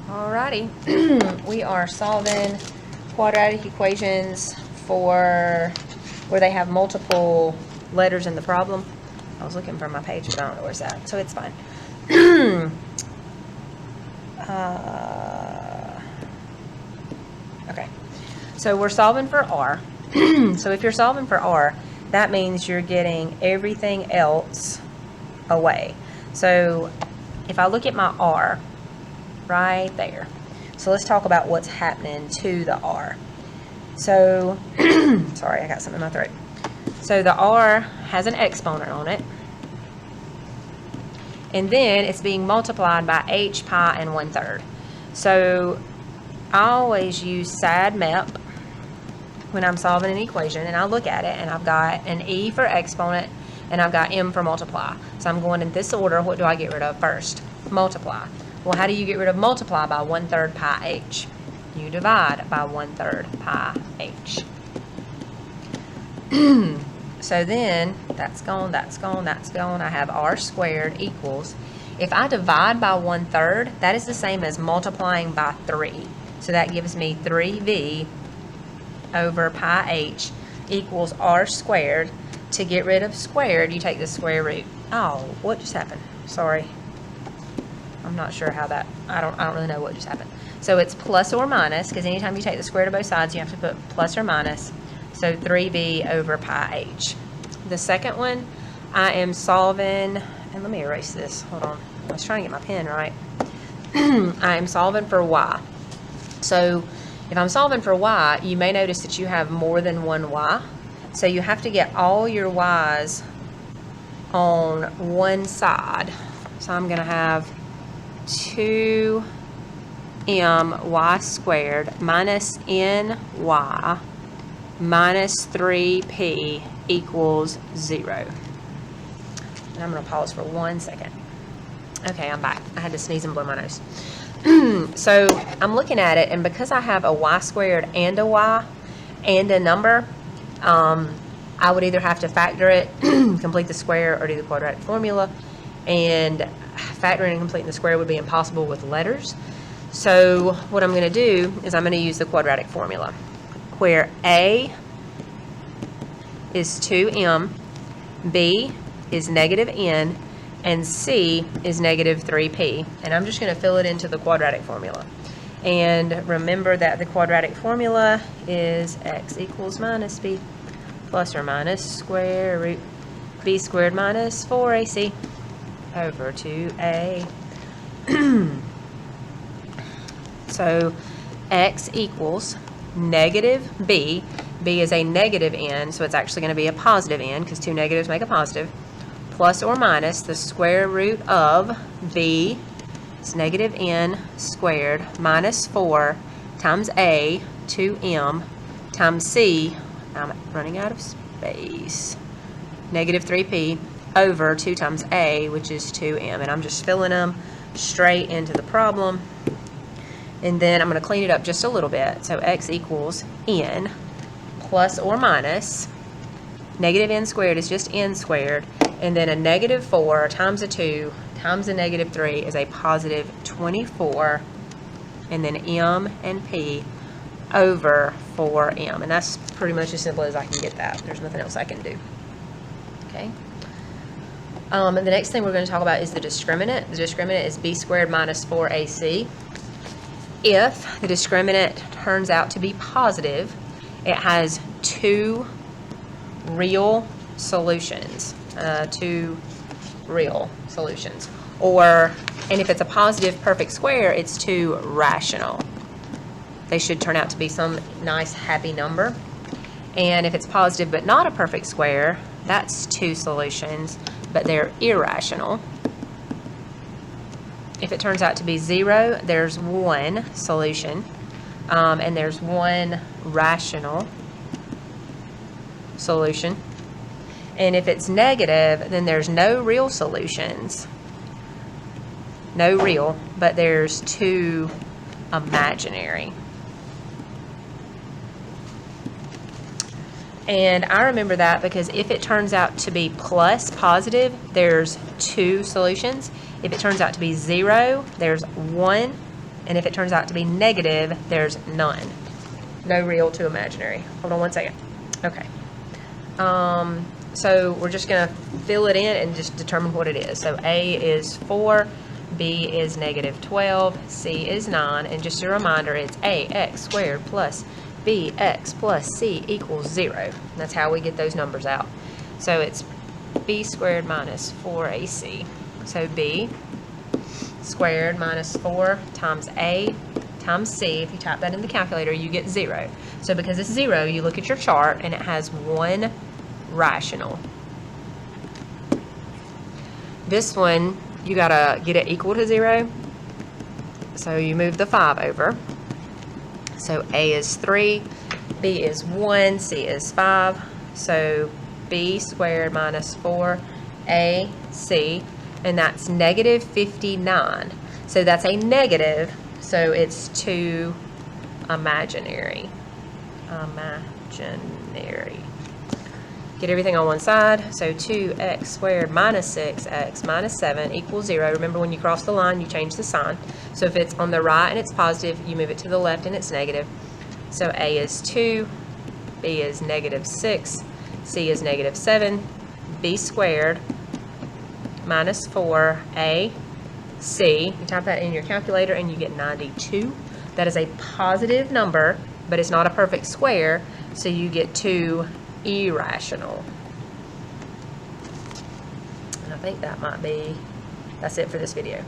Alrighty, we are solving quadratic equations for where they have multiple letters in the problem. I was looking for my page, but I don't know where's that, so it's fine. Okay, so we're solving for R. So if you're solving for R, that means you're getting everything else away. So if I look at my R, right there. So let's talk about what's happening to the R. So, sorry, I got something in my throat. So the R has an exponent on it. And then it's being multiplied by h pi and 1/3. So I always use side map when I'm solving an equation, and I look at it and I've got an e for exponent and I've got m for multiply. So I'm going in this order. What do I get rid of first? Multiply. Well, how do you get rid of multiply by 1/3 pi h? You divide by 1/3 pi h. So then that's gone, that's gone, that's gone. I have r squared equals, if I divide by 1/3, that is the same as multiplying by 3. So that gives me 3v over pi h equals r squared. To get rid of squared, you take the square root. Oh, what just happened? Sorry. I'm not sure how that, I don't really know what just happened. So it's plus or minus, because anytime you take the square to both sides, you have to put plus or minus. So 3b over pi h. The second one, I am solving, and let me erase this. Hold on. I was trying to get my pen right. I am solving for y. So if I'm solving for y, you may notice that you have more than one y. So you have to get all your y's on one side. So I'm going to have 2m y squared minus ny minus 3p equals 0. And I'm going to pause for 1 second. Okay, I'm back. I had to sneeze and blow my nose. So I'm looking at it, and because I have a y squared and a y and a number, I would either have to factor it, complete the square, or do the quadratic formula. And factoring and completing the square would be impossible with letters. So what I'm going to do is I'm going to use the quadratic formula, where A is 2m, B is negative n, and C is negative 3p. And I'm just going to fill it into the quadratic formula. And remember that the quadratic formula is x equals minus b plus or minus square root b squared minus 4ac over 2a. So x equals negative b. B is a negative n, so it's actually going to be a positive n, because two negatives make a positive, plus or minus the square root of b, it's negative n squared, minus 4 times a, 2m, times c, I'm running out of space, negative 3p, over 2 times a, which is 2m. And I'm just filling them straight into the problem. And then I'm going to clean it up just a little bit. So x equals n plus or minus, negative n squared is just n squared, and then a negative 4 times a 2 times a negative 3 is a positive 24, and then m and p over 4m. And that's pretty much as simple as I can get that. There's nothing else I can do. Okay. And the next thing we're going to talk about is the discriminant. The discriminant is b squared minus 4ac. If the discriminant turns out to be positive, it has two real solutions. Or, and if it's a positive perfect square, it's two rational. They should turn out to be some nice happy number. And if it's positive but not a perfect square, that's two solutions, but they're irrational. If it turns out to be 0, there's one solution, and there's one rational solution. And if it's negative, then there's no real solutions. No real, but there's two imaginary. And I remember that because if it turns out to be plus positive, there's two solutions. If it turns out to be 0, there's one And if it turns out to be negative, there's none. No real to imaginary. Hold on one second. Okay. So we're just going to fill it in and just determine what it is. So A is 4, B is negative 12, C is 9, and just a reminder, it's AX squared plus BX plus C equals 0. That's how we get those numbers out. So it's B squared minus 4AC. So B squared minus 4 times A times C. If you type that in the calculator, you get 0. So because it's 0, you look at your chart and it has one rational. This one, you gotta get it equal to 0. So you move the 5 over. So A is 3, B is 1, C is 5. So B squared minus 4AC, and that's negative 59. So that's a negative, so it's 2 imaginary. Get everything on one side. So 2x squared minus 6x minus 7 equals 0. Remember, when you cross the line, you change the sign. So if it's on the right and it's positive, you move it to the left and it's negative. So A is 2, B is negative 6, C is negative 7, B squared minus 4AC. You type that in your calculator and you get 92. That is a positive number, but it's not a perfect square, so you get 2 irrational. And I think that's it for this video.